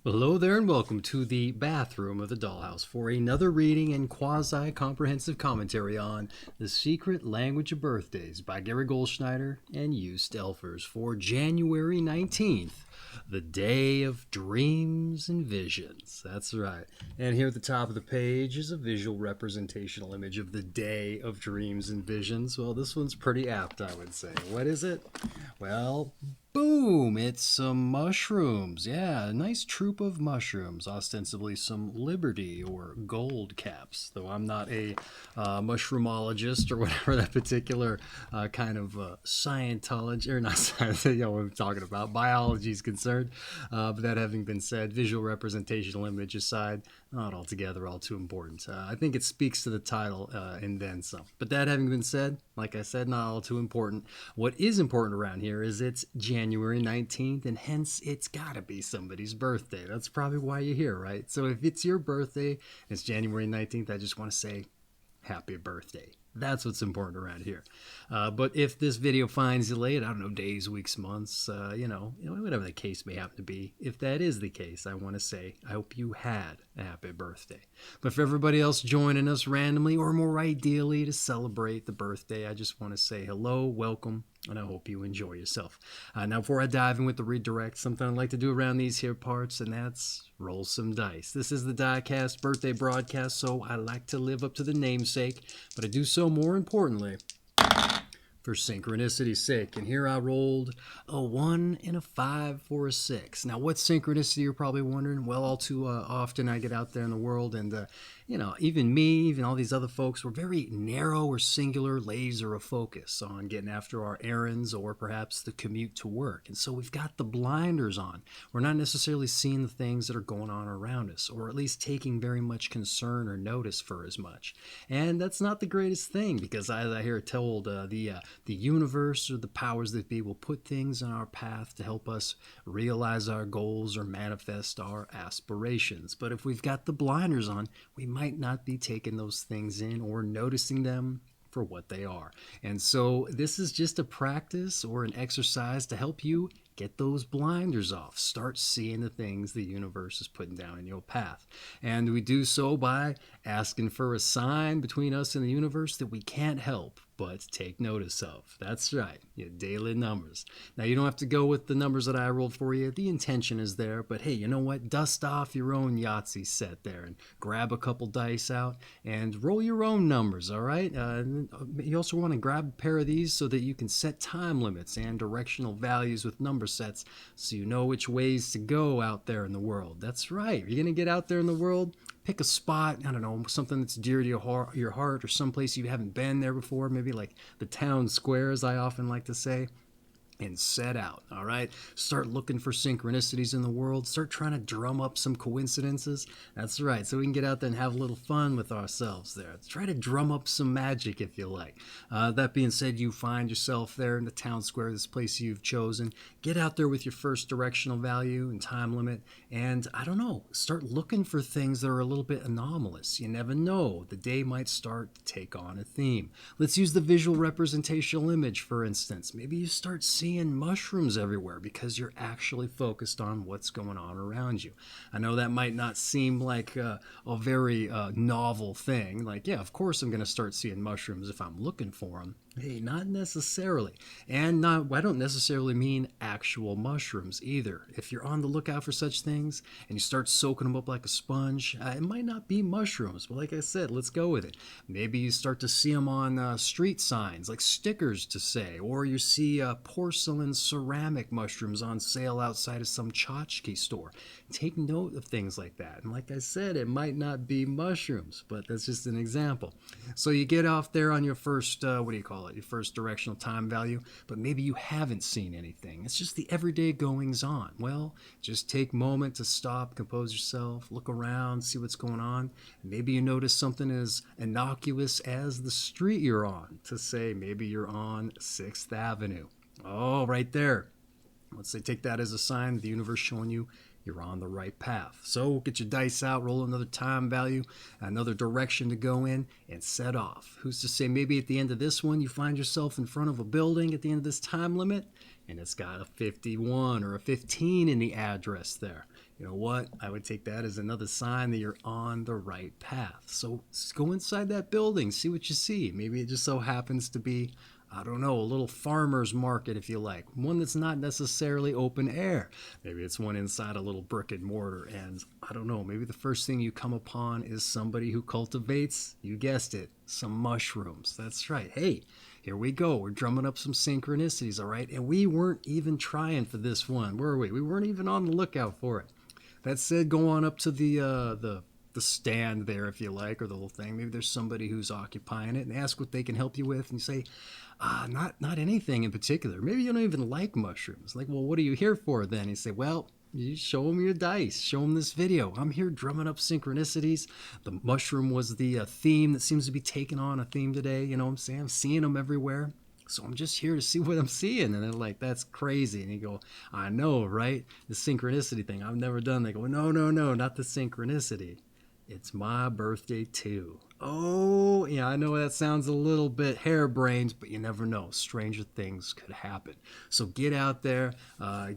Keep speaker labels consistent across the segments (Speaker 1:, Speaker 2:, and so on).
Speaker 1: Hello there and welcome to the bathroom of the dollhouse for another reading and quasi-comprehensive commentary on The Secret Language of Birthdays by Gary Goldschneider and Used Elfers for January 19th, the day of dreams and visions. That's right. And here at the top of the page is a visual representational image of the day of dreams and visions. Well, this one's pretty apt, I would say. What is it? Well, boom! It's some mushrooms. Yeah, a nice troop of mushrooms. Ostensibly some liberty or gold caps, though I'm not a mushroomologist or whatever that particular kind of Scientology, or not science, you know what I'm talking about, biology is concerned. But that having been said, visual representational image aside, not altogether all too important. I think it speaks to the title and then some. But that having been said, like I said, not all too important. What is important around here is it's January 19th, and hence it's gotta be somebody's birthday. That's probably why you're here, right? So if it's your birthday and it's January 19th, I just want to say happy birthday. That's what's important around here. But if this video finds you late, I don't know, days, weeks, months, whatever the case may happen to be, if that is the case, I want to say I hope you had a happy birthday. But for everybody else joining us randomly, or more ideally to celebrate the birthday, I just want to say hello, welcome, and I hope you enjoy yourself. Now, before I dive in with the redirect, something I like to do around these here parts, and that's roll some dice. This is the DykASSt birthday broadcast, so I like to live up to the namesake, but I do so more importantly for synchronicity's sake. And here I rolled a 1 and a 5 for a 6. Now, what's synchronicity, you're probably wondering? Well, all too often I get out there in the world and even me, even all these other folks, we're very narrow or singular laser of focus on getting after our errands or perhaps the commute to work. And so we've got the blinders on. We're not necessarily seeing the things that are going on around us, or at least taking very much concern or notice for as much. And that's not the greatest thing, because as I hear told, the universe or the powers that be will put things in our path to help us realize our goals or manifest our aspirations. But if we've got the blinders on, we might not be taking those things in or noticing them for what they are. And so this is just a practice or an exercise to help you get those blinders off. Start seeing the things the universe is putting down in your path. And we do so by asking for a sign between us and the universe that we can't help but take notice of. That's right, your daily numbers. Now, you don't have to go with the numbers that I rolled for you. The intention is there, but hey, you know what? Dust off your own Yahtzee set there and grab a couple dice out and roll your own numbers, all right? You also want to grab a pair of these so that you can set time limits and directional values with number sets so you know which ways to go out there in the world. That's right. You're going to get out there in the world, pick a spot, I don't know, something that's dear to your heart, or someplace you haven't been there before, maybe like the town square, as I often like to say, and set out, all right? Start looking for synchronicities in the world. Start trying to drum up some coincidences. That's right, so we can get out there and have a little fun with ourselves there. Try to drum up some magic if you like. That being said, you find yourself there in the town square, this place you've chosen. Get out there with your first directional value and time limit, and I don't know, start looking for things that are a little bit anomalous. You never know. The day might start to take on a theme. Let's use the visual representational image, for instance. Maybe you start seeing mushrooms everywhere because you're actually focused on what's going on around you. I know that might not seem like a very novel thing. Like, yeah, of course I'm going to start seeing mushrooms if I'm looking for them. Hey, not necessarily. And I don't necessarily mean actual mushrooms either. If you're on the lookout for such things and you start soaking them up like a sponge, it might not be mushrooms. But like I said, let's go with it. Maybe you start to see them on street signs, like stickers to say, or you see porcelain ceramic mushrooms on sale outside of some tchotchke store. Take note of things like that. And like I said, it might not be mushrooms, but that's just an example. So you get off there on your first, your first directional time value, but maybe you haven't seen anything. It's just the everyday goings on. Well, just take a moment to stop, compose yourself, look around, see what's going on. And maybe you notice something as innocuous as the street you're on, to say maybe you're on 6th Avenue. Oh, right there. Let's say take that as a sign, the universe showing you you're on the right path. So get your dice out, roll another time value, another direction to go in, and set off. Who's to say maybe at the end of this one you find yourself in front of a building at the end of this time limit? and it's got a 51 or a 15 in the address there. You know what? I would take that as another sign that you're on the right path. So go inside that building, see what you see. Maybe it just so happens to be, I don't know, a little farmer's market, if you like. One that's not necessarily open air. Maybe it's one inside a little brick and mortar. And I don't know, maybe the first thing you come upon is somebody who cultivates, you guessed it, some mushrooms. That's right. Hey, here we go. We're drumming up some synchronicities, all right? And we weren't even trying for this one, were we? We weren't even on the lookout for it. That said, go on up to the stand there, if you like, or the little thing. Maybe there's somebody who's occupying it, and ask what they can help you with. And you say, not anything in particular. Maybe you don't even like mushrooms. Like, well, what are you here for then? You say, well, you show them your dice. Show them this video. I'm here drumming up synchronicities. The mushroom was the theme that seems to be taking on a theme today. You know what I'm saying? I'm seeing them everywhere. So I'm just here to see what I'm seeing. And they're like, that's crazy. And you go, I know, right? The synchronicity thing. I've never done. They go, no, not the synchronicity. It's my birthday too. Oh, yeah, I know that sounds a little bit harebrained, but you never know. Stranger things could happen. So get out there,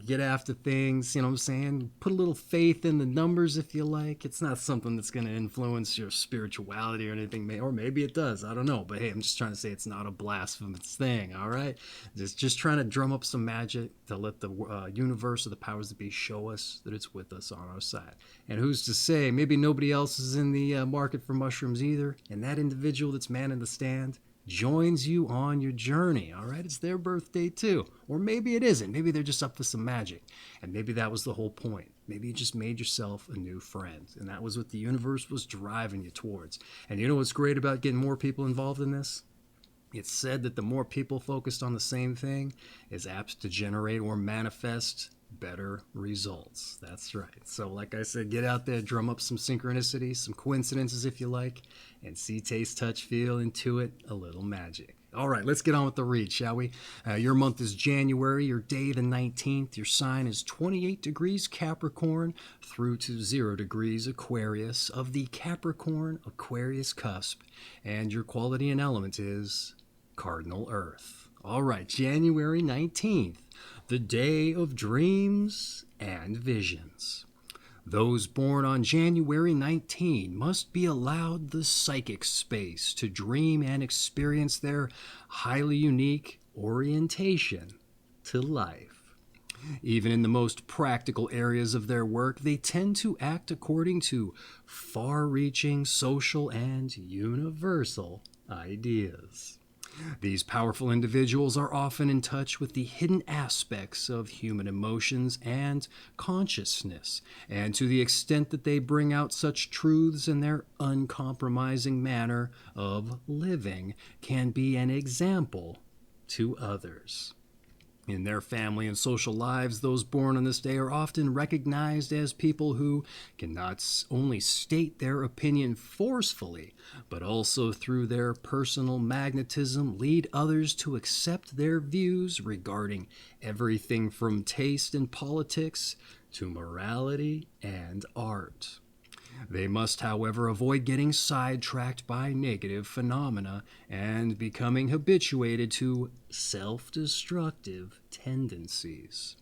Speaker 1: get after things, you know what I'm saying? Put a little faith in the numbers if you like. It's not something that's going to influence your spirituality or anything, or maybe it does. I don't know. But hey, I'm just trying to say it's not a blasphemous thing, all right? Just trying to drum up some magic to let the universe or the powers that be show us that it's with us on our side. And who's to say, maybe nobody else is in the market for mushrooms either, and that individual that's manning the stand joins you on your journey, all right? It's their birthday too. Or maybe it isn't. Maybe they're just up for some magic, and maybe that was the whole point. Maybe you just made yourself a new friend, and that was what the universe was driving you towards. And you know what's great about getting more people involved in this? It's said that the more people focused on the same thing is apt to generate or manifest better results. That's right. So like I said, get out there, drum up some synchronicities, some coincidences if you like, and see, taste, touch, feel, intuit a little magic. All right, let's get on with the read, shall we? Your month is January, your day the 19th, your sign is 28 degrees Capricorn through to 0 degrees Aquarius of the Capricorn Aquarius cusp, and your quality and element is Cardinal Earth. All right, January 19th, the day of dreams and visions. Those born on January 19 must be allowed the psychic space to dream and experience their highly unique orientation to life. Even in the most practical areas of their work, they tend to act according to far-reaching social and universal ideas. These powerful individuals are often in touch with the hidden aspects of human emotions and consciousness, and to the extent that they bring out such truths in their uncompromising manner of living, can be an example to others. In their family and social lives, those born on this day are often recognized as people who can not only state their opinion forcefully, but also through their personal magnetism lead others to accept their views regarding everything from taste and politics to morality and art. They must, however, avoid getting sidetracked by negative phenomena and becoming habituated to self-destructive tendencies.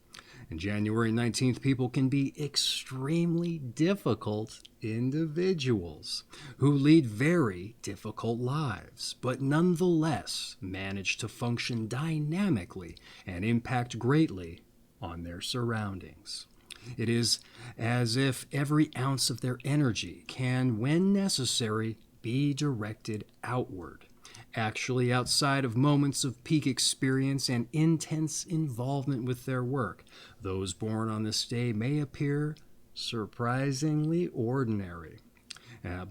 Speaker 1: And January 19th, people can be extremely difficult individuals who lead very difficult lives, but nonetheless manage to function dynamically and impact greatly on their surroundings. It is as if every ounce of their energy can, when necessary, be directed outward. Actually, outside of moments of peak experience and intense involvement with their work, those born on this day may appear surprisingly ordinary.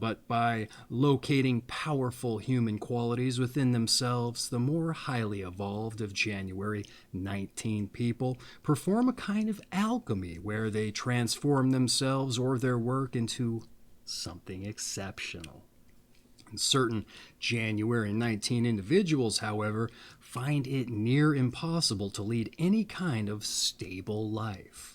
Speaker 1: But by locating powerful human qualities within themselves, the more highly evolved of January 19 people perform a kind of alchemy where they transform themselves or their work into something exceptional. And certain January 19 individuals, however, find it near impossible to lead any kind of stable life.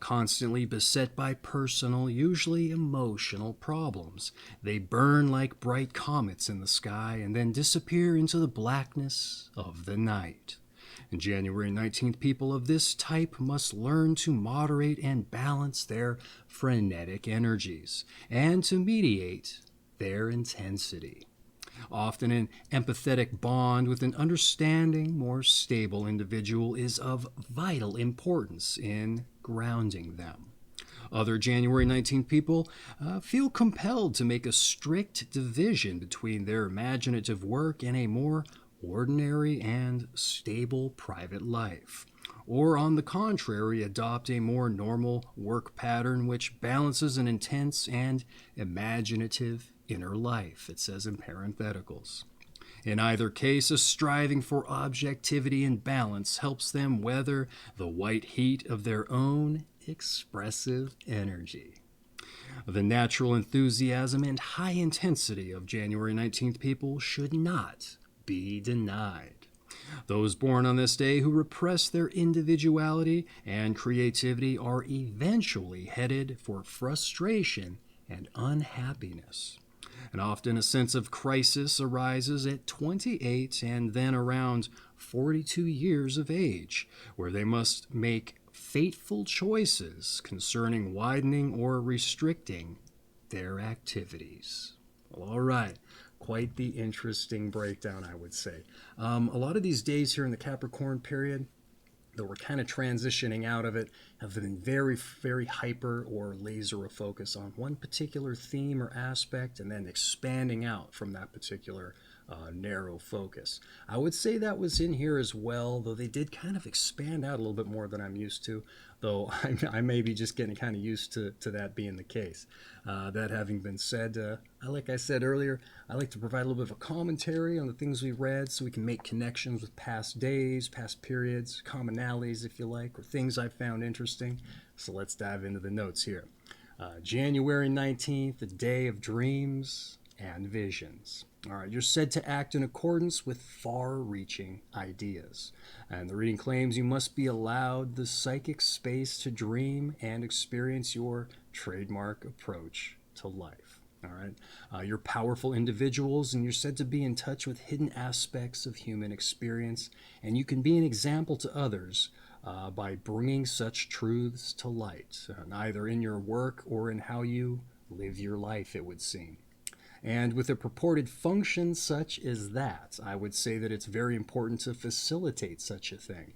Speaker 1: Constantly beset by personal, usually emotional problems. They burn like bright comets in the sky and then disappear into the blackness of the night. And January 19th people of this type must learn to moderate and balance their frenetic energies and to mediate their intensity. Often an empathetic bond with an understanding, more stable individual is of vital importance in grounding them. Other January 19th people feel compelled to make a strict division between their imaginative work and a more ordinary and stable private life, or on the contrary, adopt a more normal work pattern which balances an intense and imaginative inner life, it says in parentheticals. In either case, a striving for objectivity and balance helps them weather the white heat of their own expressive energy. The natural enthusiasm and high intensity of January 19th people should not be denied. Those born on this day who repress their individuality and creativity are eventually headed for frustration and unhappiness. And often a sense of crisis arises at 28 and then around 42 years of age, where they must make fateful choices concerning widening or restricting their activities. Well, all right. Quite the interesting breakdown, I would say. A lot of these days here in the Capricorn period, though we're kind of transitioning out of it, have been very, very hyper or laser a focus on one particular theme or aspect and then expanding out from that particular narrow focus. I would say that was in here as well, though they did kind of expand out a little bit more than I'm used to, though I may be just getting kind of used to that being the case. That having been said, like I said earlier, I like to provide a little bit of a commentary on the things we read so we can make connections with past days, past periods, commonalities, if you like, or things I found interesting. So let's dive into the notes here. January 19th, the day of dreams and visions. All right, you're said to act in accordance with far-reaching ideas. And the reading claims you must be allowed the psychic space to dream and experience your trademark approach to life. All right, you're powerful individuals, and you're said to be in touch with hidden aspects of human experience, and you can be an example to others by bringing such truths to light, either in your work or in how you live your life, it would seem. And with a purported function such as that, I would say that it's very important to facilitate such a thing,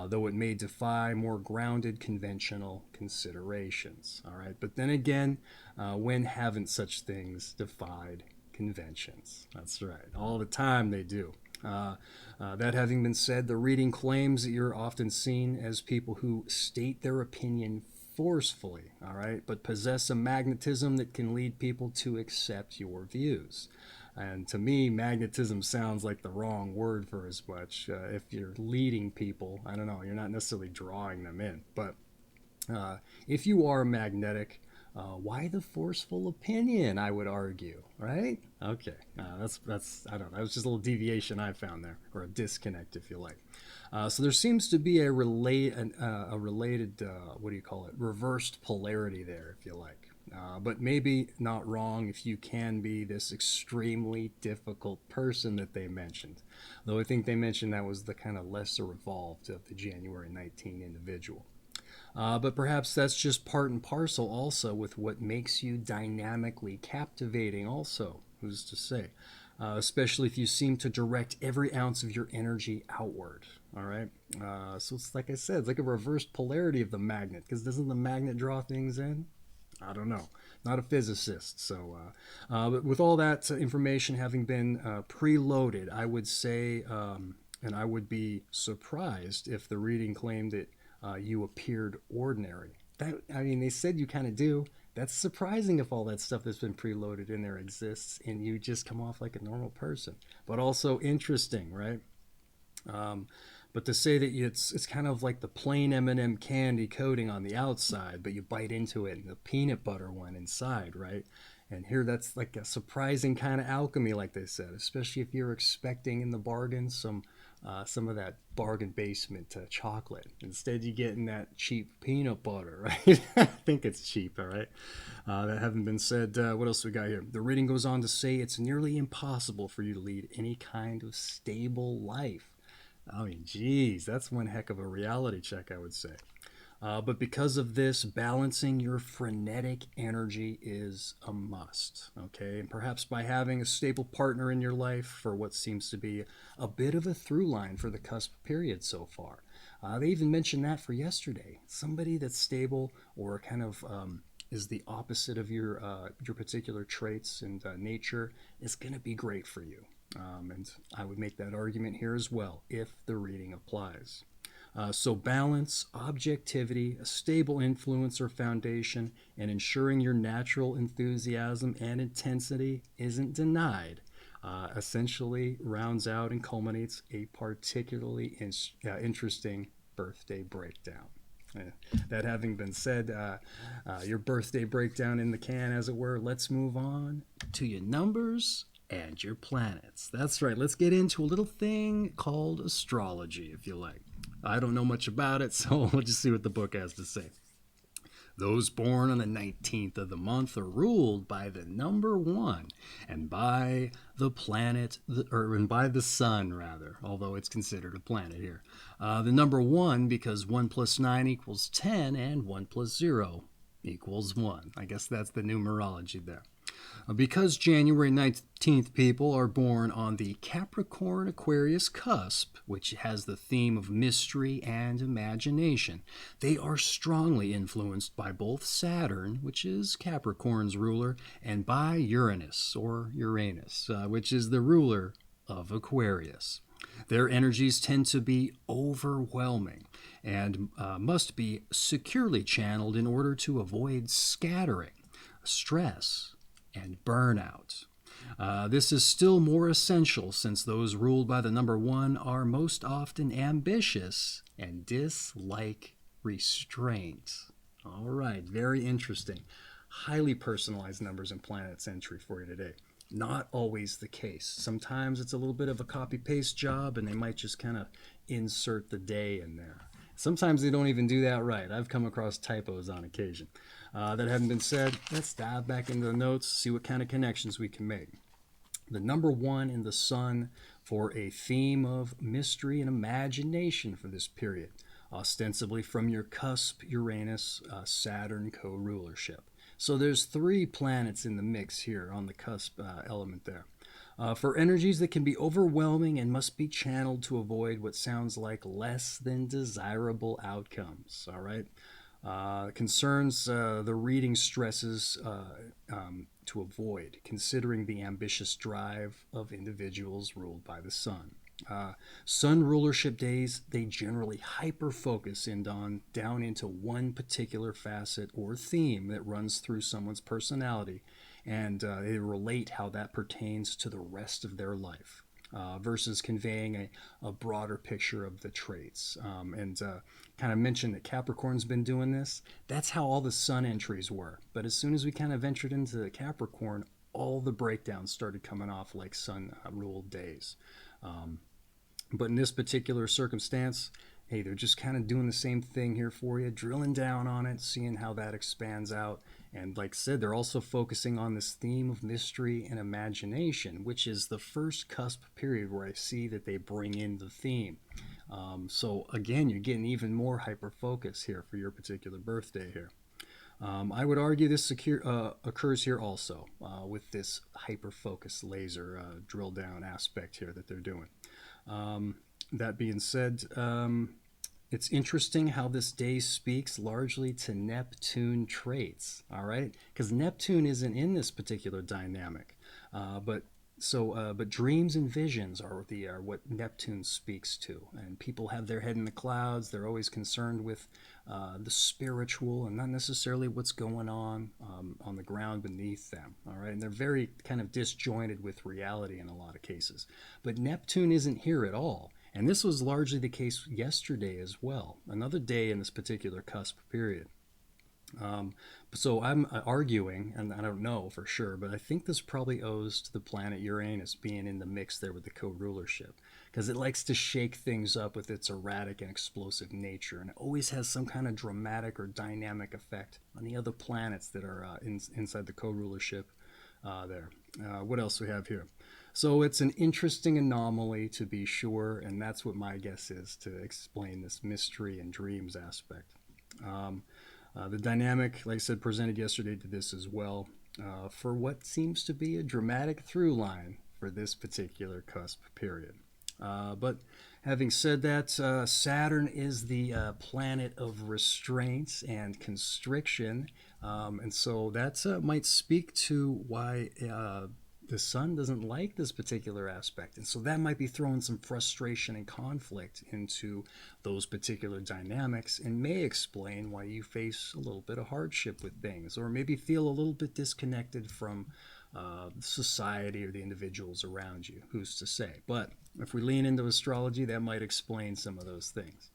Speaker 1: though it may defy more grounded conventional considerations. All right, but then again, when haven't such things defied conventions? That's right, all the time they do. That having been said, the reading claims that you're often seen as people who state their opinion forcefully, all right, but possess a magnetism that can lead people to accept your views. And to me, magnetism sounds like the wrong word for as much. If you're leading people, I don't know, you're not necessarily drawing them in. But if you are magnetic, why the forceful opinion, I would argue, right? Okay, that's I don't know, that was just a little deviation I found there, or a disconnect, if you like. So there seems to be a related, what do you call it, reversed polarity there, if you like. But maybe not wrong if you can be this extremely difficult person that they mentioned. Though I think they mentioned that was the kind of lesser evolved of the January 19 individual. But perhaps that's just part and parcel also with what makes you dynamically captivating also, who's to say? Especially if you seem to direct every ounce of your energy outward, all right? So it's like I said, it's like a reversed polarity of the magnet, because doesn't the magnet draw things in? I don't know. Not a physicist. So, but with all that information having been preloaded, I would say, and I would be surprised if the reading claimed that you appeared ordinary. They said you kind of do. That's surprising if all that stuff that's been preloaded in there exists and you just come off like a normal person. But also interesting, right? But to say that it's kind of like the plain M&M candy coating on the outside, but you bite into it and the peanut butter one inside, right? And here that's like a surprising kind of alchemy, like they said, especially if you're expecting in the bargain some of that bargain basement chocolate. Instead, you get in that cheap peanut butter, right? I think it's cheap, all right? That having been said, what else we got here? The reading goes on to say it's nearly impossible for you to lead any kind of stable life. I mean, geez, that's one heck of a reality check, I would say. But because of this, balancing your frenetic energy is a must, okay? And perhaps by having a stable partner in your life for what seems to be a bit of a through line for the cusp period so far. They even mentioned that for yesterday. Somebody that's stable or kind of is the opposite of your particular traits and nature is going to be great for you. And I would make that argument here as well if the reading applies. So balance, objectivity, a stable influence or foundation, and ensuring your natural enthusiasm and intensity isn't denied, essentially rounds out and culminates a particularly interesting birthday breakdown. That having been said, your birthday breakdown in the can, as it were, let's move on to your numbers and your planets. That's right, let's get into a little thing called astrology, if you like. I don't know much about it, so we'll just see what the book has to say. Those born on the 19th of the month are ruled by the number 1 and by the planet, and by the sun, rather, although it's considered a planet here. The number 1 because 1 plus 9 equals 10 and 1 plus 0 equals 1. I guess that's the numerology there. Because January 19th people are born on the Capricorn Aquarius cusp, which has the theme of mystery and imagination, they are strongly influenced by both Saturn, which is Capricorn's ruler, and by Uranus, which is the ruler of Aquarius. Their energies tend to be overwhelming and must be securely channeled in order to avoid scattering, stress, and burnout. This is still more essential since those ruled by the number 1 are most often ambitious and dislike restraint. All right, very interesting. Highly personalized numbers and planets entry for you today. Not always the case. Sometimes it's a little bit of a copy-paste job and they might just kind of insert the day in there. Sometimes they don't even do that right. I've come across typos on occasion. That having been said, let's dive back into the notes, see what kind of connections we can make. The number 1 in the sun for a theme of mystery and imagination for this period, ostensibly from your cusp Uranus Saturn co-rulership. So there's 3 planets in the mix here on the cusp element there. For energies that can be overwhelming and must be channeled to avoid what sounds like less than desirable outcomes. All right. Concerns the reading stresses to avoid, considering the ambitious drive of individuals ruled by the sun. Sun rulership days, they generally hyper-focus down into one particular facet or theme that runs through someone's personality, and they relate how that pertains to the rest of their life. Versus conveying a broader picture of the traits. And kind of mentioned that Capricorn's been doing this. That's how all the sun entries were. But as soon as we kind of ventured into Capricorn, all the breakdowns started coming off like sun-ruled days. But in this particular circumstance, hey, they're just kind of doing the same thing here for you, drilling down on it, seeing how that expands out. And like I said, they're also focusing on this theme of mystery and imagination, which is the first cusp period where I see that they bring in the theme. So again, you're getting even more hyper-focus here for your particular birthday here. I would argue this occurs here also with this hyper-focus laser drill down aspect here that they're doing. That being said, it's interesting how this day speaks largely to Neptune traits, all right? Because Neptune isn't in this particular dynamic, but dreams and visions are what Neptune speaks to, and people have their head in the clouds. They're always concerned with the spiritual and not necessarily what's going on the ground beneath them, all right? And they're very kind of disjointed with reality in a lot of cases. But Neptune isn't here at all. And this was largely the case yesterday as well, another day in this particular cusp period. So I'm arguing, and I don't know for sure, but I think this probably owes to the planet Uranus being in the mix there with the co-rulership, because it likes to shake things up with its erratic and explosive nature, and it always has some kind of dramatic or dynamic effect on the other planets that are inside the co-rulership there. What else we have here? So it's an interesting anomaly to be sure, and that's what my guess is to explain this mystery and dreams aspect. The dynamic, like I said, presented yesterday to this as well, for what seems to be a dramatic through line for this particular cusp period. But having said that, Saturn is the planet of restraints and constriction, and so that might speak to why the sun doesn't like this particular aspect. And so that might be throwing some frustration and conflict into those particular dynamics and may explain why you face a little bit of hardship with things, or maybe feel a little bit disconnected from society or the individuals around you. Who's to say? But if we lean into astrology, that might explain some of those things.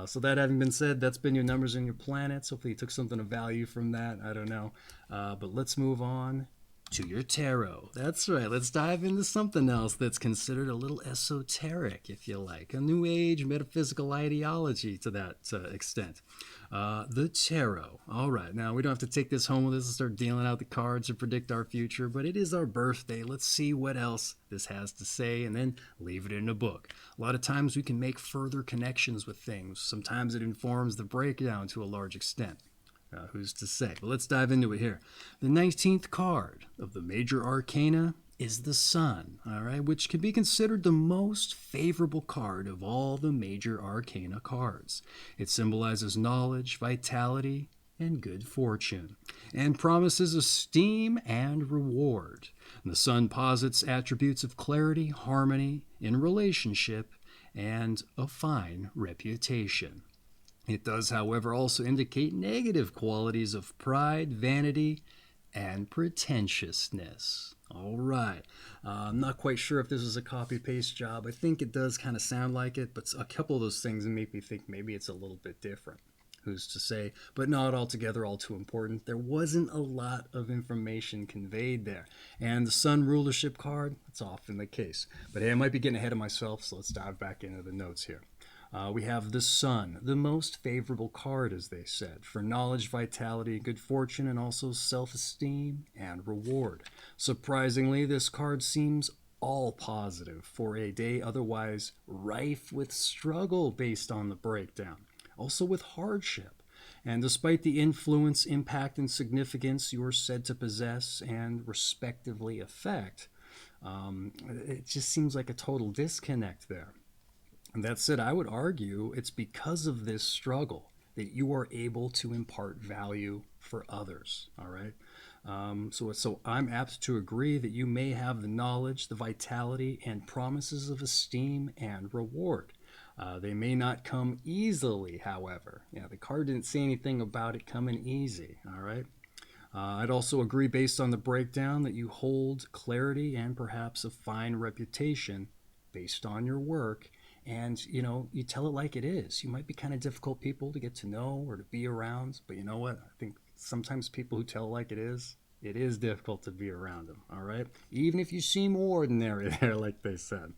Speaker 1: So that having been said, that's been your numbers and your planets. Hopefully you took something of value from that. I don't know. But let's move on to your tarot. That's right. Let's dive into something else that's considered a little esoteric, if you like. A new age metaphysical ideology to that extent. The tarot. All right. Now, we don't have to take this home with us and start dealing out the cards or predict our future, but it is our birthday. Let's see what else this has to say and then leave it in a book. A lot of times we can make further connections with things. Sometimes it informs the breakdown to a large extent. Who's to say? But let's dive into it here. The 19th card of the major arcana is the Sun, all right, which can be considered the most favorable card of all the major arcana cards. It symbolizes knowledge, vitality, and good fortune, and promises esteem and reward. And the Sun posits attributes of clarity, harmony in relationship, and a fine reputation. It does, however, also indicate negative qualities of pride, vanity, and pretentiousness. All right. I'm not quite sure if this is a copy-paste job. I think it does kind of sound like it, but a couple of those things make me think maybe it's a little bit different. Who's to say? But not altogether all too important. There wasn't a lot of information conveyed there. And the Sun rulership card, that's often the case. But hey, I might be getting ahead of myself, so let's dive back into the notes here. We have the Sun, the most favorable card, as they said, for knowledge, vitality, good fortune, and also self-esteem and reward. Surprisingly, this card seems all positive for a day otherwise rife with struggle based on the breakdown, also with hardship. And despite the influence, impact, and significance you're said to possess and respectively affect, it just seems like a total disconnect there. And that said, I would argue it's because of this struggle that you are able to impart value for others, all right? So I'm apt to agree that you may have the knowledge, the vitality, and promises of esteem and reward. They may not come easily, however. Yeah, the card didn't say anything about it coming easy, all right? I'd also agree, based on the breakdown, that you hold clarity and perhaps a fine reputation based on your work. And, you tell it like it is. You might be kind of difficult people to get to know or to be around. But you know what? I think sometimes people who tell it like it is difficult to be around them, all right? Even if you seem ordinary there, like they said.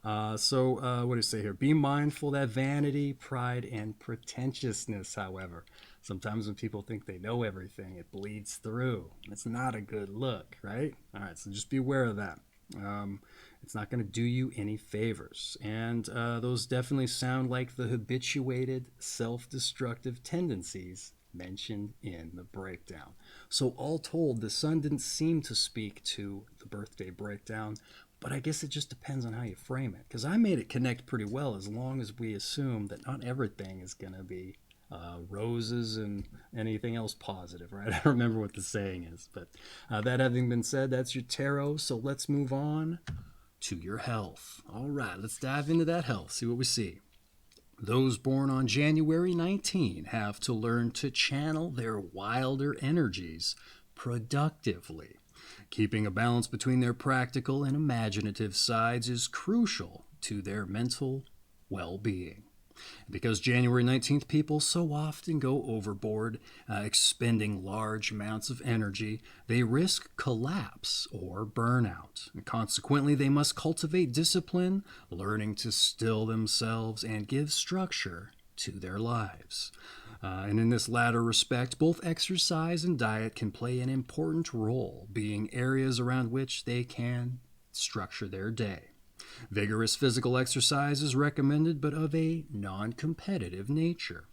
Speaker 1: So what do you say here? Be mindful that vanity, pride, and pretentiousness, however. Sometimes when people think they know everything, it bleeds through. It's not a good look, right? All right, so just be aware of that. It's not going to do you any favors. And those definitely sound like the habituated self-destructive tendencies mentioned in the breakdown. So all told, the Sun didn't seem to speak to the birthday breakdown, but I guess it just depends on how you frame it. Because I made it connect pretty well, as long as we assume that not everything is going to be roses and anything else positive, right? I don't remember what the saying is. But that having been said, that's your tarot. So let's move on to your health. All right, let's dive into that health, see what we see. Those born on January 19 have to learn to channel their wilder energies productively. Keeping a balance between their practical and imaginative sides is crucial to their mental well-being. Because January 19th people so often go overboard, expending large amounts of energy, they risk collapse or burnout. And consequently, they must cultivate discipline, learning to still themselves and give structure to their lives. And in this latter respect, both exercise and diet can play an important role, being areas around which they can structure their day. Vigorous physical exercise is recommended, but of a non-competitive nature.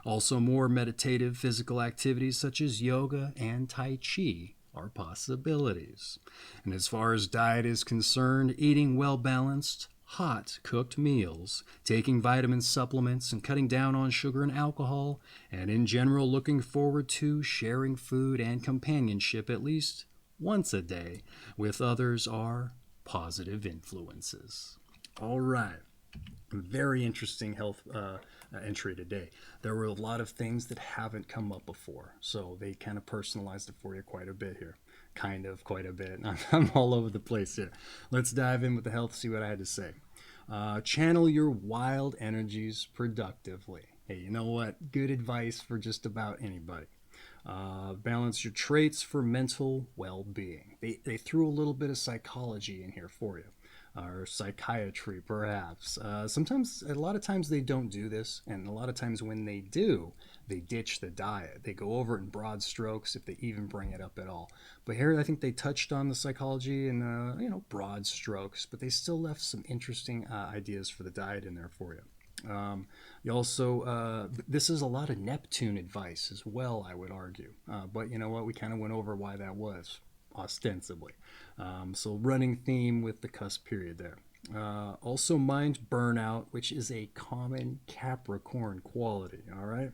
Speaker 1: Also, more meditative physical activities such as yoga and Tai Chi are possibilities. And as far as diet is concerned, eating well-balanced, hot cooked meals, taking vitamin supplements, and cutting down on sugar and alcohol, and in general looking forward to sharing food and companionship at least once a day with others are positive influences. All right. Very interesting health entry today. There were a lot of things that haven't come up before, so they kind of personalized it for you quite a bit here. Quite a bit. I'm all over the place here. Let's dive in with the health, see what I had to say. Channel your wild energies productively. Hey, you know what? Good advice for just about anybody. Balance your traits for mental well-being. They threw a little bit of psychology in here for you. Or psychiatry, perhaps. A lot of times they don't do this, and a lot of times when they do, they ditch the diet. They go over it in broad strokes, if they even bring it up at all. But here, I think they touched on the psychology in broad strokes, but they still left some interesting ideas for the diet in there for you. This is a lot of Neptune advice as well, I would argue. But you know what? We kind of went over why that was, ostensibly. So running theme with the cusp period there. Also mind burnout, which is a common Capricorn quality, all right?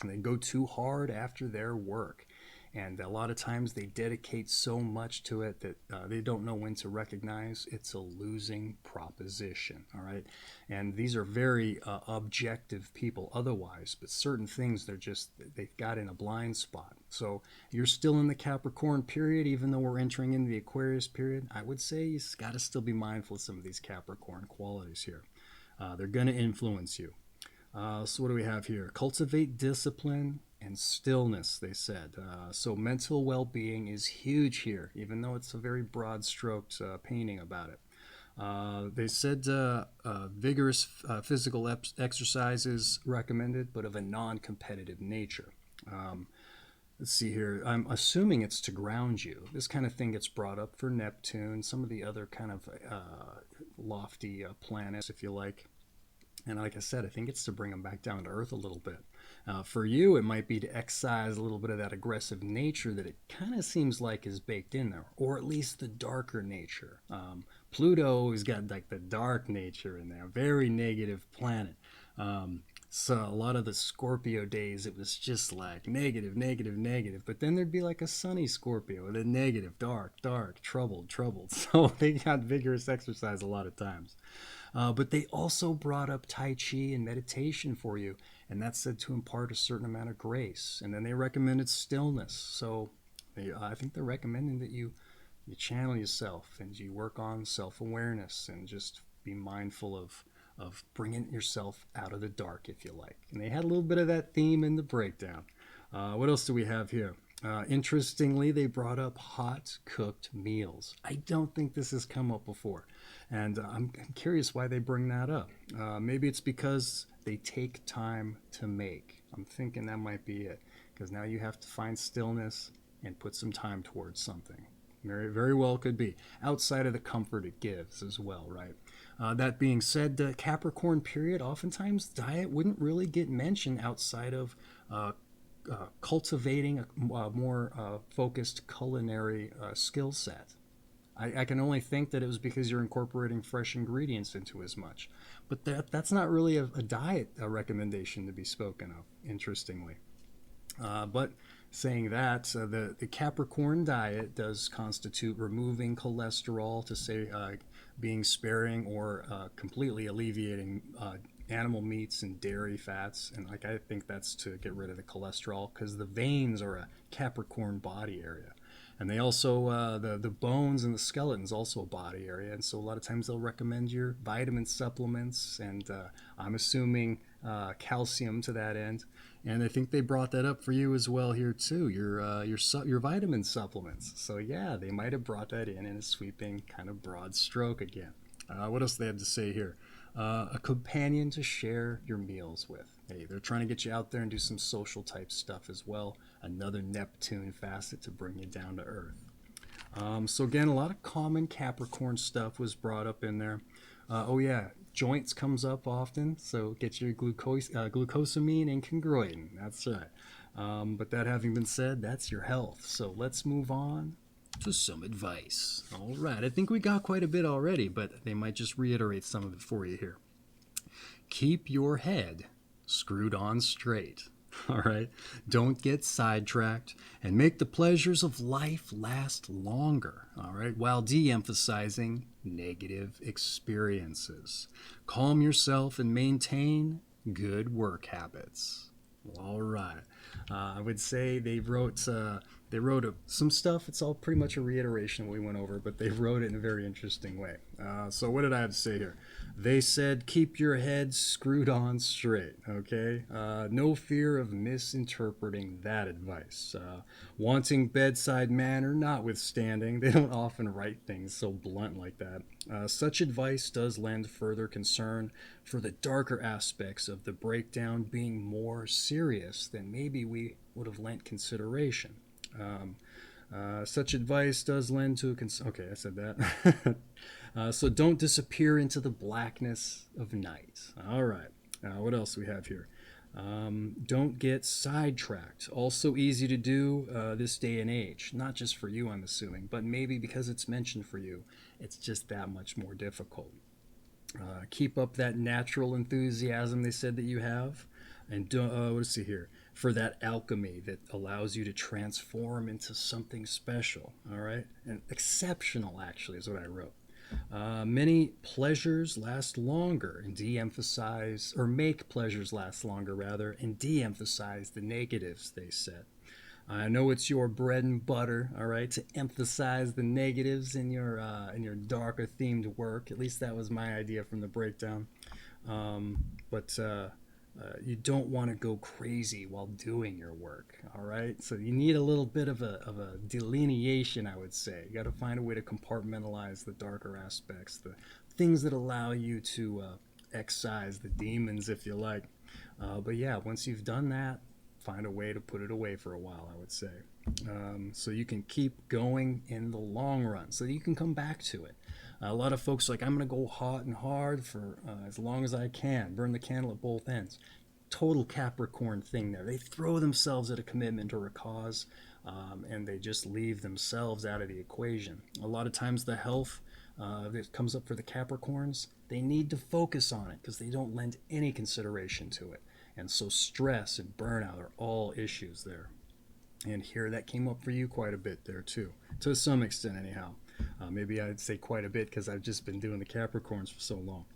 Speaker 1: And they go too hard after their work. And a lot of times they dedicate so much to it that they don't know when to recognize it's a losing proposition, all right? And these are very objective people otherwise, but certain things they've got in a blind spot. So you're still in the Capricorn period, even though we're entering into the Aquarius period. I would say you've got to still be mindful of some of these Capricorn qualities here. They're going to influence you. So what do we have here? Cultivate discipline and stillness, they said. So mental well-being is huge here, even though it's a very broad-stroked painting about it. They said vigorous physical exercise is recommended, but of a non-competitive nature. Let's see here. I'm assuming it's to ground you. This kind of thing gets brought up for Neptune, some of the other kind of lofty planets, if you like. And like I said, I think it's to bring them back down to earth a little bit. For you, it might be to excise a little bit of that aggressive nature that it kind of seems like is baked in there, or at least the darker nature. Pluto has got like the dark nature in there, very negative planet. So a lot of the Scorpio days, it was just like negative, negative, negative. But then there'd be like a sunny Scorpio with a negative, dark, dark, troubled, troubled. So they got vigorous exercise a lot of times. But they also brought up Tai Chi and meditation for you, and that's said to impart a certain amount of grace. And then they recommended stillness. So I think they're recommending that you channel yourself and you work on self-awareness and just be mindful of bringing yourself out of the dark, if you like. And they had a little bit of that theme in the breakdown. What else do we have here? Interestingly, they brought up hot cooked meals. I don't think this has come up before. And I'm curious why they bring that up. Maybe it's because they take time to make. I'm thinking that might be it. Because now you have to find stillness and put some time towards something. Very, very well could be. Outside of the comfort it gives as well, right? That being said, the Capricorn period, oftentimes diet wouldn't really get mentioned outside of cultivating a more focused culinary skill set. I can only think that it was because you're incorporating fresh ingredients into as much. But that's not really a diet recommendation to be spoken of, interestingly. But saying that, the Capricorn diet does constitute removing cholesterol, to say being sparing or completely alleviating animal meats and dairy fats. And I think that's to get rid of the cholesterol, because the veins are a Capricorn body area. And they also, the bones and the skeleton's also a body area. And so a lot of times they'll recommend your vitamin supplements, and I'm assuming calcium to that end. And I think they brought that up for you as well here too, your vitamin supplements. So yeah, they might have brought that in a sweeping kind of broad stroke again. What else they had to say here? A companion to share your meals with. Hey, they're trying to get you out there and do some social type stuff as well. Another Neptune facet to bring you down to earth. So again, a lot of common Capricorn stuff was brought up in there. Oh yeah, joints comes up often, so get your glucosamine and chondroitin. That's right. But that having been said, that's your health. So let's move on to some advice. All right, I think we got quite a bit already, but they might just reiterate some of it for you here. Keep your head screwed on straight. All right, don't get sidetracked and make the pleasures of life last longer. All right, while de-emphasizing negative experiences. Calm yourself and maintain good work habits. All right, I would say they wrote some stuff. It's all pretty much a reiteration of what we went over, but they wrote it in a very interesting way. So what did I have to say here? They said, keep your head screwed on straight, okay? No fear of misinterpreting that advice. Wanting bedside manner notwithstanding, they don't often write things so blunt like that. Such advice does lend further concern for the darker aspects of the breakdown being more serious than maybe we would have lent consideration. Such advice does lend to okay, I said that. So don't disappear into the blackness of night. All right. What else do we have here? Don't get sidetracked. Also easy to do this day and age. Not just for you, I'm assuming, but maybe because it's mentioned for you, it's just that much more difficult. Keep up that natural enthusiasm they said that you have. And let's see here. For that alchemy that allows you to transform into something special. All right? And exceptional, actually, is what I wrote. Many pleasures last longer and de-emphasize, or make pleasures last longer, rather, and de-emphasize the negatives, they said. I know it's your bread and butter, all right, to emphasize the negatives in your darker themed work. At least that was my idea from the breakdown. But you don't want to go crazy while doing your work, all right? So you need a little bit of a delineation, I would say. You got to find a way to compartmentalize the darker aspects, the things that allow you to excise the demons, if you like. But yeah, once you've done that, find a way to put it away for a while, I would say. So you can keep going in the long run, so you can come back to it. A lot of folks are like, I'm going to go hot and hard for as long as I can, burn the candle at both ends. Total Capricorn thing there. They throw themselves at a commitment or a cause, and they just leave themselves out of the equation. A lot of times the health that comes up for the Capricorns, they need to focus on it because they don't lend any consideration to it. And so stress and burnout are all issues there. And here that came up for you quite a bit there too, to some extent anyhow. Maybe I'd say quite a bit because I've just been doing the Capricorns for so long.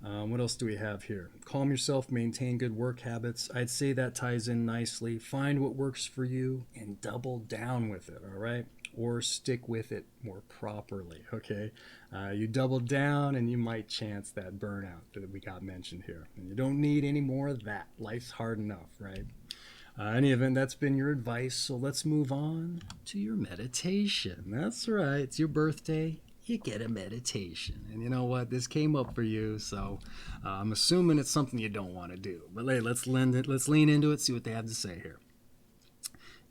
Speaker 1: What else do we have here? Calm yourself, maintain good work habits. I'd say that ties in nicely. Find what works for you and double down with it, all right? Or stick with it more properly, okay? You double down and you might chance that burnout that we got mentioned here. And you don't need any more of that. Life's hard enough, right? Any event, that's been your advice, so let's move on to your meditation. That's right, it's your birthday, you get a meditation. And you know what, this came up for you, so I'm assuming it's something you don't want to do. But hey, let's lean into it, see what they have to say here.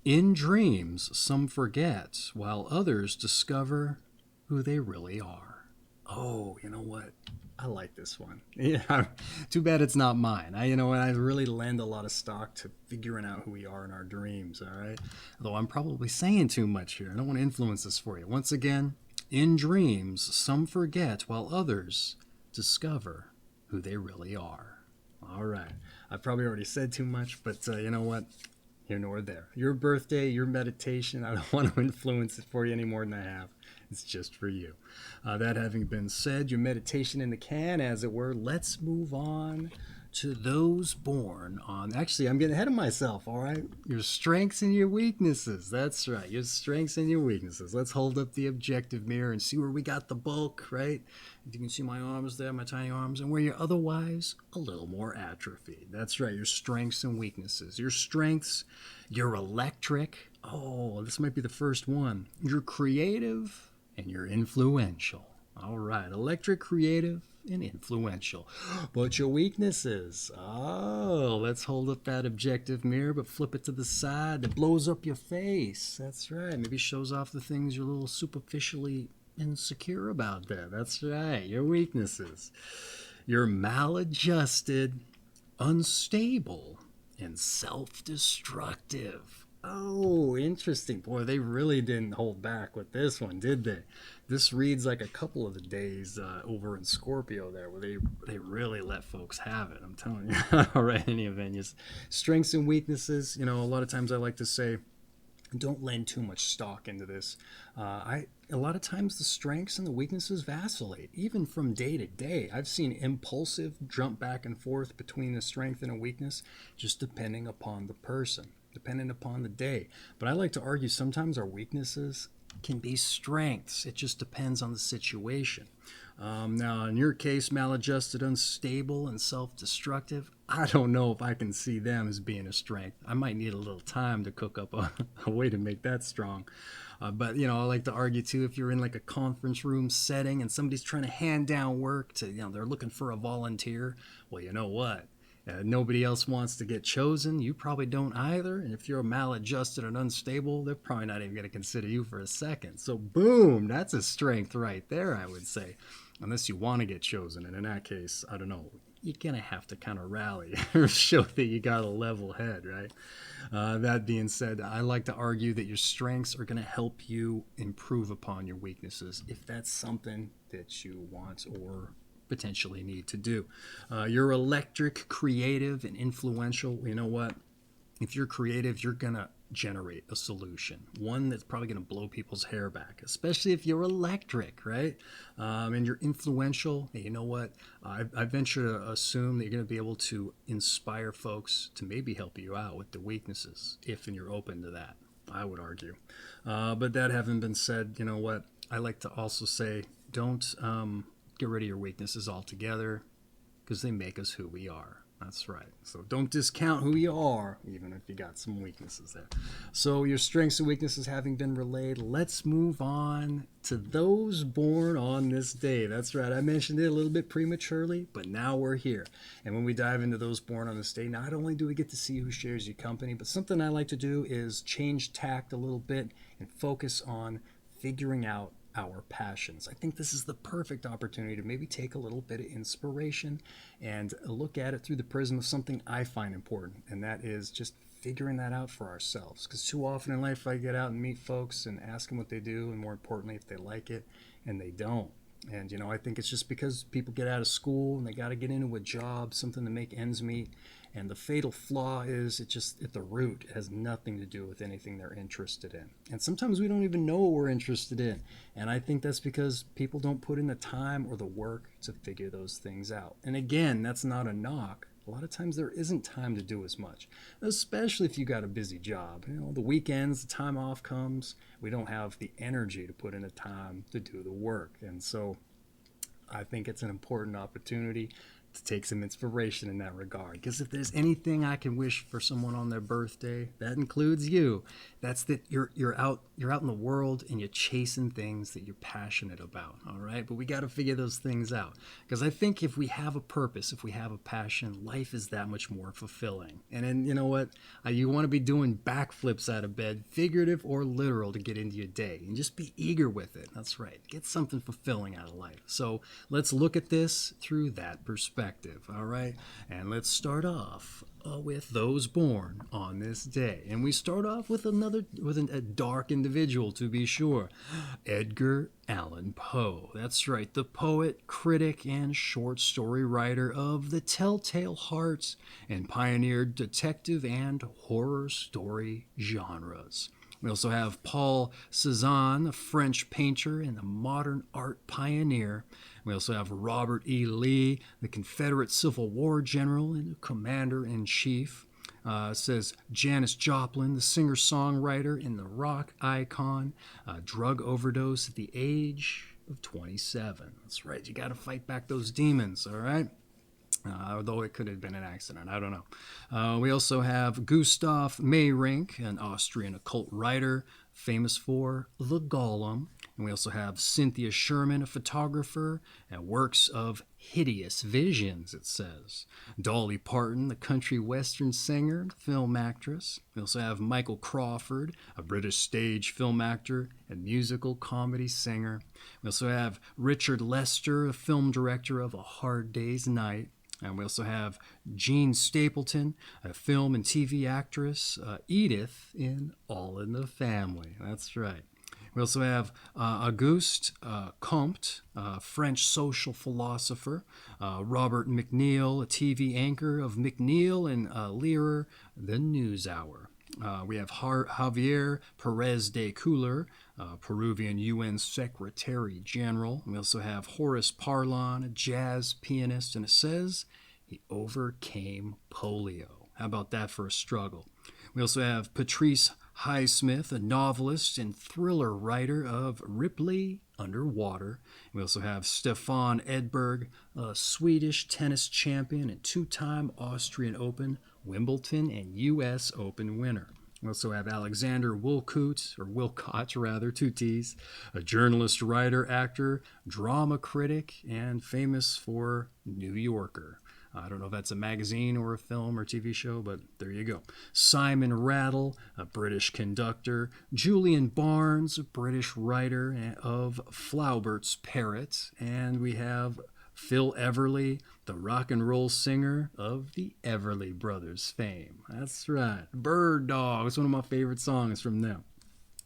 Speaker 1: In dreams, some forget, while others discover who they really are. Oh, you know what? I like this one. Yeah, too bad it's not mine. I really lend a lot of stock to figuring out who we are in our dreams, all right? Although I'm probably saying too much here. I don't want to influence this for you. Once again, in dreams, some forget while others discover who they really are. All right. I've probably already said too much, but you know what? Here nor there. Your birthday, your meditation, I don't want to influence it for you any more than I have. It's just for you. That having been said, your meditation in the can, as it were, let's move on to those born on... Actually, I'm getting ahead of myself, all right? Your strengths and your weaknesses. That's right, your strengths and your weaknesses. Let's hold up the objective mirror and see where we got the bulk, right? If you can see my arms there, my tiny arms, and where you're otherwise a little more atrophied. That's right, your strengths and weaknesses. Your strengths, you're electric. Oh, this might be the first one. You're creative and you're influential. All right, electric, creative, and influential. But your weaknesses. Oh, let's hold up that objective mirror, but flip it to the side. That blows up your face. That's right. Maybe shows off the things you're a little superficially insecure about there. That's right. Your weaknesses. You're maladjusted, unstable, and self-destructive. Oh, interesting. Boy, they really didn't hold back with this one, did they? This reads like a couple of the days over in Scorpio there, where they really let folks have it. I'm telling you. All right, any event, strengths and weaknesses. A lot of times I like to say, don't lend too much stock into this. A lot of times the strengths and the weaknesses vacillate, even from day to day. I've seen impulsive jump back and forth between a strength and a weakness, just depending upon the person, depending upon the day. But I like to argue sometimes our weaknesses can be strengths. It just depends on the situation. Now, in your case, maladjusted, unstable, and self-destructive, I don't know if I can see them as being a strength. I might need a little time to cook up a way to make that strong. But, I like to argue, too, if you're in like a conference room setting and somebody's trying to hand down work to, they're looking for a volunteer, well, you know what? Nobody else wants to get chosen. You probably don't either. And if you're maladjusted and unstable, they're probably not even going to consider you for a second. So boom, that's a strength right there, I would say. Unless you want to get chosen. And in that case, I don't know, you're going to have to kind of rally or show that you got a level head, right? That being said, I like to argue that your strengths are going to help you improve upon your weaknesses if that's something that you want or potentially need to do. You're electric, creative, and influential. You know what? If you're creative, you're going to generate a solution, one that's probably going to blow people's hair back, especially if you're electric, right? And you're influential. You know what? I venture to assume that you're going to be able to inspire folks to maybe help you out with the weaknesses, if and you're open to that, I would argue. But that having been said, you know what? I like to also say, don't get rid of your weaknesses altogether, because they make us who we are. That's right. So don't discount who you are, even if you got some weaknesses there. So your strengths and weaknesses having been relayed, let's move on to those born on this day. That's right. I mentioned it a little bit prematurely, but now we're here. And when we dive into those born on this day, not only do we get to see who shares your company, but something I like to do is change tact a little bit and focus on figuring out our passions. I think this is the perfect opportunity to maybe take a little bit of inspiration and look at it through the prism of something I find important, and that is just figuring that out for ourselves. Because too often in life I get out and meet folks and ask them what they do, and more importantly if they like it, and they don't. And I think it's just because people get out of school and they got to get into a job, something to make ends meet. And the fatal flaw is it just at the root, it has nothing to do with anything they're interested in. And sometimes we don't even know what we're interested in. And I think that's because people don't put in the time or the work to figure those things out. And again, that's not a knock. A lot of times there isn't time to do as much, especially if you got a busy job. The weekends, the time off comes, we don't have the energy to put in the time to do the work. And so I think it's an important opportunity to take some inspiration in that regard. Because if there's anything I can wish for someone on their birthday, that includes you. That's that you're out in the world and you're chasing things that you're passionate about. All right, but we got to figure those things out. Because I think if we have a purpose, if we have a passion, life is that much more fulfilling. And then you know what? You want to be doing backflips out of bed, figurative or literal, to get into your day, and just be eager with it. That's right. Get something fulfilling out of life. So let's look at this through that perspective. All right, and let's start off with those born on this day, and we start off with a dark individual, to be sure. Edgar Allan Poe. That's right, the poet, critic, and short story writer of the Telltale Hearts, and pioneered detective and horror story genres. We also have Paul Cézanne, a French painter and a modern art pioneer. We also have Robert E. Lee, the Confederate Civil War general and commander-in-chief. Says Janis Joplin, the singer-songwriter and the rock icon, drug overdose at the age of 27. That's right, you got to fight back those demons, all right? Although it could have been an accident, I don't know. We also have Gustav Meyrink, an Austrian occult writer, famous for The Golem. And we also have Cynthia Sherman, a photographer, and works of hideous visions, it says. Dolly Parton, the country western singer, film actress. We also have Michael Crawford, a British stage film actor and musical comedy singer. We also have Richard Lester, a film director of A Hard Day's Night. And we also have Jean Stapleton, a film and TV actress, Edith in All in the Family. That's right. We also have Auguste Comte, a French social philosopher, Robert McNeil, a TV anchor of McNeil and Lear, The News Hour. We have Javier Perez de Couler, Peruvian UN Secretary General. We also have Horace Parlan, a jazz pianist, and it says he overcame polio. How about that for a struggle? We also have Patrice Highsmith, a novelist and thriller writer of Ripley Underwater. We also have Stefan Edberg, a Swedish tennis champion and two-time Austrian Open, Wimbledon, and U.S. Open winner. We also have Alexander Wilcott, two T's, a journalist, writer, actor, drama critic, and famous for New Yorker. I don't know if that's a magazine or a film or TV show, but there you go. Simon Rattle, a British conductor. Julian Barnes, a British writer of Flaubert's Parrot. And we have Phil Everly, the rock and roll singer of the Everly Brothers fame. That's right. Bird Dog is one of my favorite songs from them.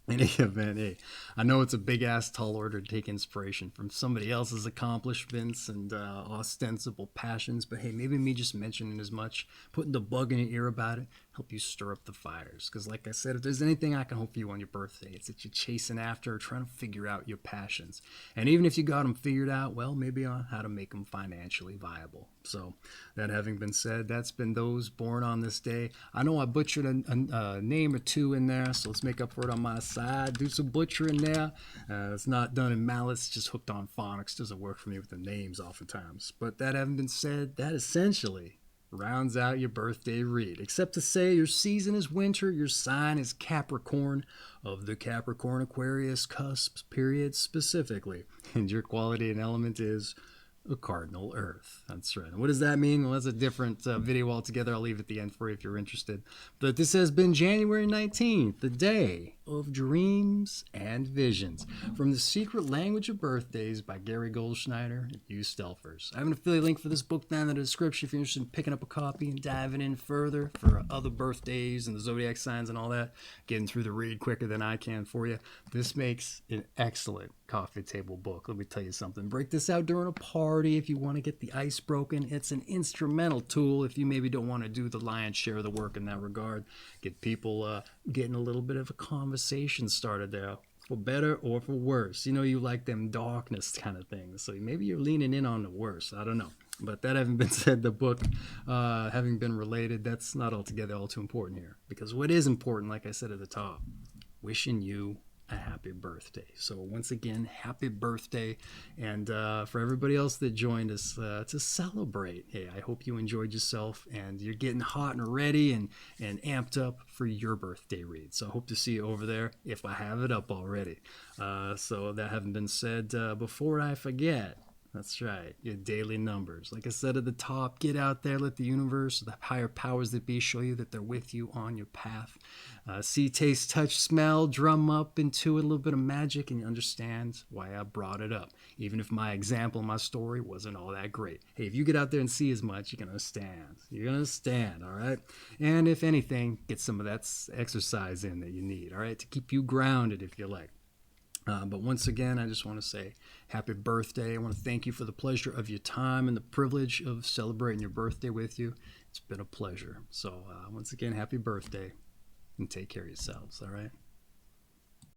Speaker 1: In any event, hey, I know it's a big-ass tall order to take inspiration from somebody else's accomplishments and ostensible passions, but hey, maybe me just mentioning as much, putting the bug in your ear about it, help you stir up the fires. Because like I said, if there's anything I can hope for you on your birthday, it's that you're chasing after or trying to figure out your passions. And even if you got them figured out, well, maybe on how to make them financially viable. So that having been said, that's been those born on this day. I know I butchered a name or two in there, so let's make up for it on my side. Do some butchering there. It's not done in malice, just hooked on phonics. Doesn't work for me with the names oftentimes. But that having been said, that essentially rounds out your birthday read. Except to say your season is winter, your sign is Capricorn of the Capricorn Aquarius Cusp period specifically. And your quality and element is a cardinal earth. That's right. And what does that mean? Well, that's a different video altogether. I'll leave it at the end for you if you're interested. But this has been January 19th, the day of dreams and visions, from The Secret Language of Birthdays by Gary Goldschneider and Hugh Stelfers. I have an affiliate link for this book down in the description if you're interested in picking up a copy and diving in further for other birthdays and the zodiac signs and all that, getting through the read quicker than I can for you. This makes an excellent coffee table book. Let me tell you something. Break this out during a party if you want to get the ice broken. It's an instrumental tool if you maybe don't want to do the lion's share of the work in that regard. Get people getting a little bit of a conversation started there, for better or for worse. You know, you like them darkness kind of things, so maybe you're leaning in on the worse. I don't know. But that having been said, the book having been related, that's not altogether all too important here, because what is important, like I said at the top, wishing you a happy birthday. So once again, happy birthday. And for everybody else that joined us to celebrate, hey, I hope you enjoyed yourself and you're getting hot and ready and amped up for your birthday read. So I hope to see you over there if I have it up already. So that having been said, before I forget, that's right, your daily numbers. Like I said at the top, get out there, let the universe, the higher powers that be, show you that they're with you on your path. See, taste, touch, smell, drum up into it a little bit of magic, and you understand why I brought it up. Even if my example, my story wasn't all that great. Hey, if you get out there and see as much, you're going to understand. You're going to understand, all right? And if anything, get some of that exercise in that you need, all right, to keep you grounded if you like. But once again, I just want to say happy birthday. I want to thank you for the pleasure of your time and the privilege of celebrating your birthday with you. It's been a pleasure. So once again, happy birthday and take care of yourselves, all right?